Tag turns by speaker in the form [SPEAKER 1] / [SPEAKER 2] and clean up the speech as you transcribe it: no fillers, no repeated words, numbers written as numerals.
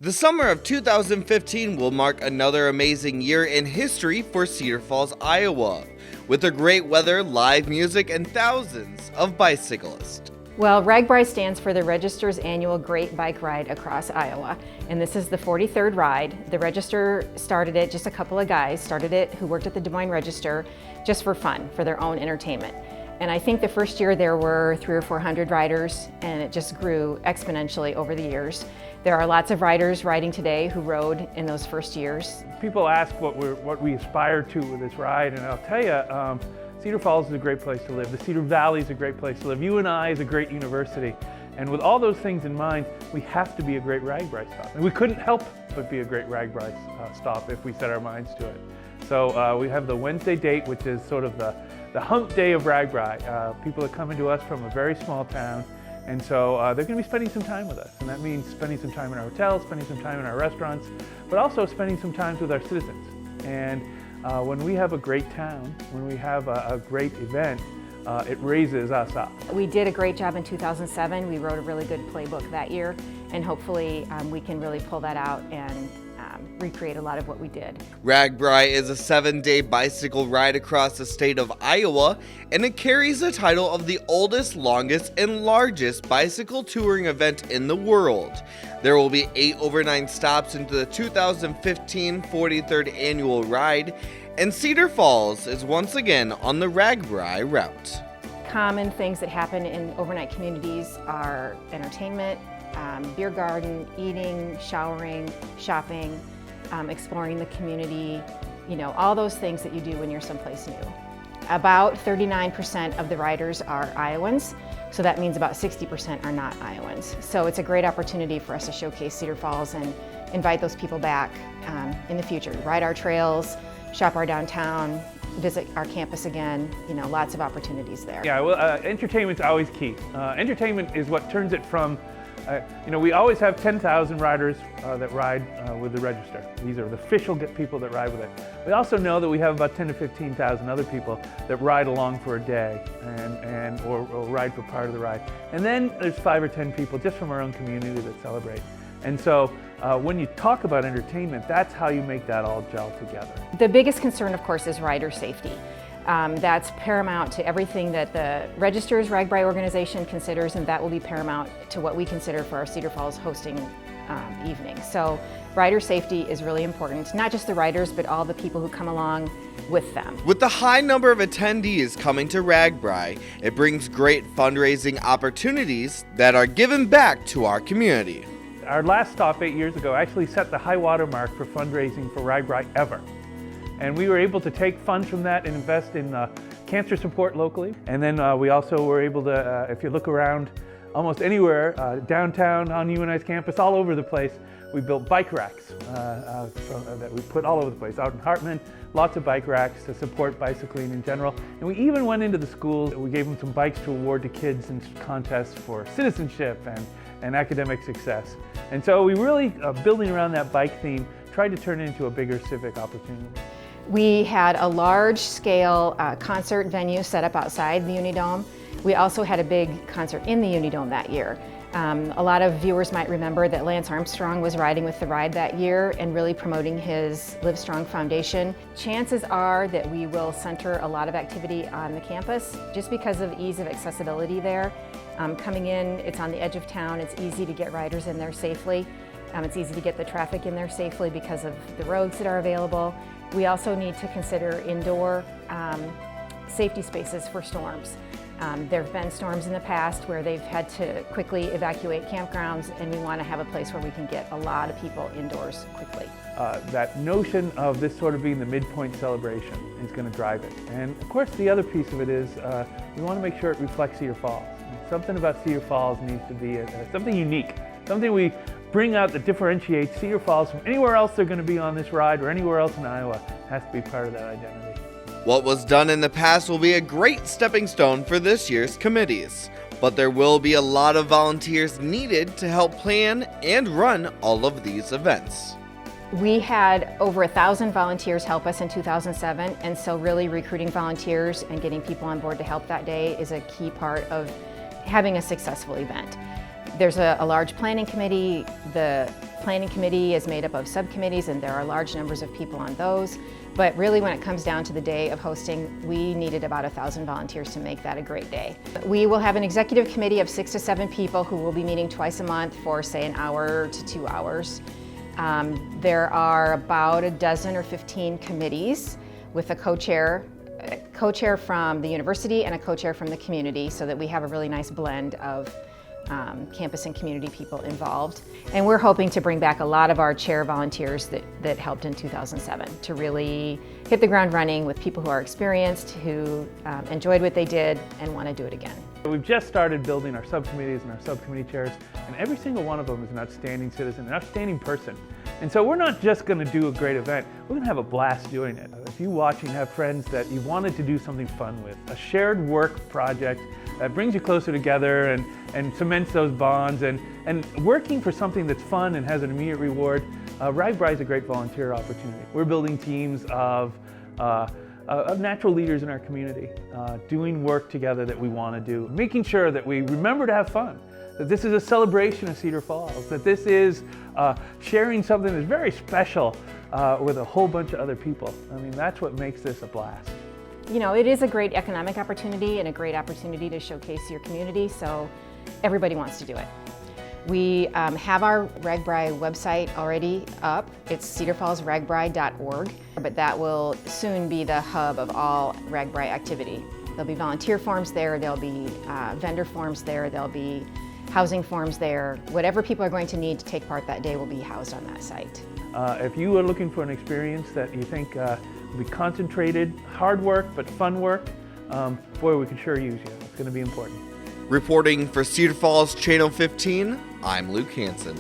[SPEAKER 1] The summer of 2015 will mark another amazing year in history for Cedar Falls, Iowa, with the great weather, live music, and thousands of bicyclists.
[SPEAKER 2] Well, RAGBRAI stands for the Register's annual Great Bike Ride across Iowa, and this is the 43rd ride. The Register started it, just a couple of guys started it who worked at the Des Moines Register just for fun, for their own entertainment. And I think the first year there were 300 or 400 riders, and it just grew exponentially over the years. There are lots of riders riding today who rode in those first years.
[SPEAKER 3] People ask what we aspire to with this ride, and I'll tell you, Cedar Falls is a great place to live. The Cedar Valley is a great place to live. UNI is a great university. And with all those things in mind, we have to be a great RAGBRAI stop. And we couldn't help but be a great RAGBRAI stop if we set our minds to it. So we have the Wednesday date, which is sort of the hump day of RAGBRAI. People are coming to us from a very small town, and so they're going to be spending some time with us. And that means spending some time in our hotels, spending some time in our restaurants, but also spending some time with our citizens. And when we have a great town, when we have a great event, it raises us up.
[SPEAKER 2] We did a great job in 2007. We wrote a really good playbook that year, and hopefully we can really pull that out and recreate a lot of what we did.
[SPEAKER 1] RAGBRAI is a 7-day bicycle ride across the state of Iowa, and it carries the title of the oldest, longest, and largest bicycle touring event in the world. There will be 8 overnight stops into the 2015 43rd annual ride, and Cedar Falls is once again on the RAGBRAI route.
[SPEAKER 2] Common things that happen in overnight communities are entertainment, beer garden, eating, showering, shopping, exploring the community, all those things that you do when you're someplace new. About 39% of the riders are Iowans, so that means about 60% are not Iowans. So it's a great opportunity for us to showcase Cedar Falls and invite those people back in the future. Ride our trails, shop our downtown, visit our campus again, lots of opportunities there.
[SPEAKER 3] Yeah, well, entertainment's always key. Entertainment is what turns it from, we always have 10,000 riders that ride with the Register. These are the official people that ride with it. We also know that we have about 10 to 15,000 other people that ride along for a day or ride for part of the ride. And then there's 5 or 10 people just from our own community that celebrate. And so when you talk about entertainment, that's how you make that all gel together.
[SPEAKER 2] The biggest concern, of course, is rider safety. That's paramount to everything that the Register's RAGBRAI organization considers, and that will be paramount to what we consider for our Cedar Falls hosting evening. So rider safety is really important, not just the riders, but all the people who come along with them.
[SPEAKER 1] With the high number of attendees coming to RAGBRAI, it brings great fundraising opportunities that are given back to our community.
[SPEAKER 3] Our last stop 8 years ago actually set the high water mark for fundraising for RAGBRAI ever. And we were able to take funds from that and invest in cancer support locally. And then we also were able to, if you look around almost anywhere, downtown, on UNI's campus, all over the place, we built bike racks that we put all over the place. Out in Hartman, lots of bike racks to support bicycling in general. And we even went into the schools. We gave them some bikes to award to kids in contests for citizenship and academic success. And so we really, building around that bike theme, tried to turn it into a bigger civic opportunity.
[SPEAKER 2] We had a large-scale concert venue set up outside the Unidome. We also had a big concert in the Unidome that year. A lot of viewers might remember that Lance Armstrong was riding with the ride that year and really promoting his Live Strong Foundation. Chances are that we will center a lot of activity on the campus just because of ease of accessibility there. Coming in, it's on the edge of town, it's easy to get riders in there safely. It's easy to get the traffic in there safely because of the roads that are available. We also need to consider indoor safety spaces for storms. There have been storms in the past where they've had to quickly evacuate campgrounds, and we want to have a place where we can get a lot of people indoors quickly.
[SPEAKER 3] That notion of this sort of being the midpoint celebration is going to drive it. And of course the other piece of it is we want to make sure it reflects Cedar Falls. Something about Cedar Falls needs to be something unique, something we bring out that differentiates Cedar Falls from anywhere else they're going to be on this ride or anywhere else in Iowa. It has to be part of that identity.
[SPEAKER 1] What was done in the past will be a great stepping stone for this year's committees, but there will be a lot of volunteers needed to help plan and run all of these events.
[SPEAKER 2] We had over 1,000 volunteers help us in 2007, and so really recruiting volunteers and getting people on board to help that day is a key part of having a successful event. There's a large planning committee. The planning committee is made up of subcommittees, and there are large numbers of people on those. But really, when it comes down to the day of hosting, we needed about 1,000 volunteers to make that a great day. We will have an executive committee of 6 to 7 people who will be meeting twice a month for, say, an hour to 2 hours. There are about a dozen or 15 committees with a co-chair from the university and a co-chair from the community, so that we have a really nice blend of campus and community people involved. And we're hoping to bring back a lot of our chair volunteers that helped in 2007 to really hit the ground running with people who are experienced, who enjoyed what they did and want to do it again.
[SPEAKER 3] We've just started building our subcommittees and our subcommittee chairs, and every single one of them is an outstanding citizen, an outstanding person. And so we're not just going to do a great event, we're going to have a blast doing it. If you watch and have friends that you wanted to do something fun with, a shared work project that brings you closer together and cements those bonds, and working for something that's fun and has an immediate reward, RAGBRAI is a great volunteer opportunity. We're building teams of natural leaders in our community, doing work together that we want to do, making sure that we remember to have fun, that this is a celebration of Cedar Falls, that this is sharing something that's very special with a whole bunch of other people. I mean, that's what makes this a blast.
[SPEAKER 2] You know, it is a great economic opportunity and a great opportunity to showcase your community, so everybody wants to do it. We have our RAGBRAI website already up. It's cedarfallsragbrai.org, but that will soon be the hub of all RAGBRAI activity. There'll be volunteer forms there, there'll be vendor forms there, there'll be housing forms there. Whatever people are going to need to take part that day will be housed on that site.
[SPEAKER 3] If you are looking for an experience that you think will be concentrated, hard work, but fun work, boy, we can sure use you. It's going to be important.
[SPEAKER 1] Reporting for Cedar Falls Channel 15, I'm Luke Hansen.